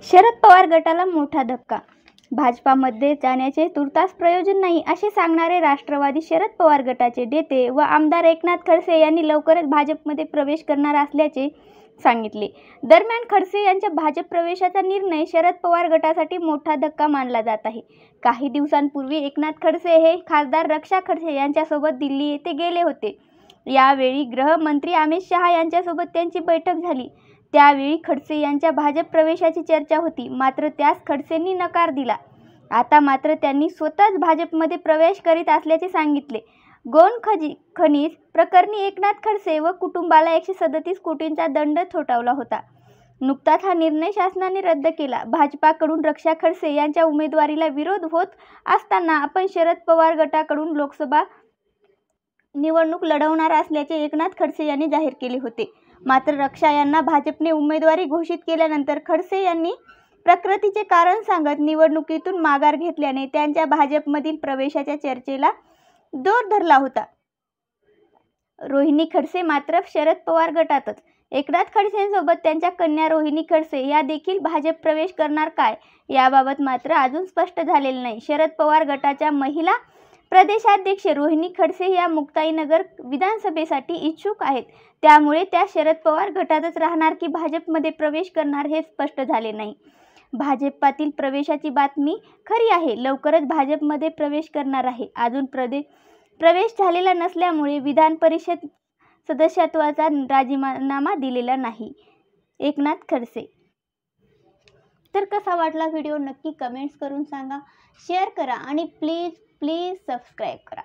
शरद पवार गटाला मोठा धक्का. भाजपामध्ये जाण्याचे तुर्तास प्रयोजन नाही असे सांगणारे राष्ट्रवादी शरद पवार गटाचे नेते व आमदार एकनाथ खडसे यांनी लवकरच भाजपमध्ये प्रवेश करणार असल्याचे सांगितले. दरम्यान खडसे यांच्या भाजप प्रवेशाचा निर्णय शरद पवार गटासाठी मोठा धक्का मानला जात आहे. काही दिवसांपूर्वी एकनाथ खडसे हे खासदार रक्षा खडसे यांच्यासोबत दिल्ली येथे गेले होते. यावेळी गृहमंत्री अमित शहा यांच्यासोबत त्यांची बैठक झाली. त्यावेळी खडसे यांच्या भाजप प्रवेशाची चर्चा होती, मात्र त्यास खडसेंनी नकार दिला. आता मात्र त्यांनी स्वतःच भाजपमध्ये प्रवेश करीत असल्याचे सांगितले. गोंड खनिज प्रकरणी एकनाथ खडसे व कुटुंबाला 137 कोटींचा दंड ठोठावला होता. नुकताच हा निर्णय शासनाने रद्द केला. भाजपाकडून रक्षा खडसे यांच्या उमेदवारीला विरोध होत असताना आपण शरद पवार गटाकडून लोकसभा निवडणूक लढवणार असल्याचे एकनाथ खडसे यांनी जाहीर केले होते. मात्र रक्षा यांना भाजपने उमेदवारी घोषित केल्यानंतर खडसे यांनी प्रकृतीचे कारण सांगत निवडणुकीतून माघार घेतल्याने त्यांच्या भाजपमधील प्रवेशाच्या चर्चेला दोर धरला होता. रोहिणी खडसे मात्र शरद पवार गटातच. एकनाथ खडसेंसोबत त्यांच्या कन्या रोहिणी खडसे या देखील भाजप प्रवेश करणार काय, याबाबत मात्र अजून स्पष्ट झालेले नाही. शरद पवार गटाच्या महिला प्रदेशाध्यक्ष रोहिणी खडसे या मुक्ताईनगर विधानसभेसाठी इच्छुक आहेत. त्यामुळे त्या शरद पवार गटातच राहणार की भाजपमध्ये प्रवेश करणार हे स्पष्ट झाले नाही. भाजपातील प्रवेशाची बातमी खरी आहे. लवकरच भाजपमध्ये प्रवेश करणार आहे. अजून प्रवेश झालेला नसल्यामुळे विधान परिषद सदस्यत्वाचा राजीनामा दिलेला नाही. एकनाथ खडसे. तर कसा वाटला व्हिडिओ नक्की कमेंट्स करून सांगा, शेअर करा आणि प्लीज सबस्क्राईब करा.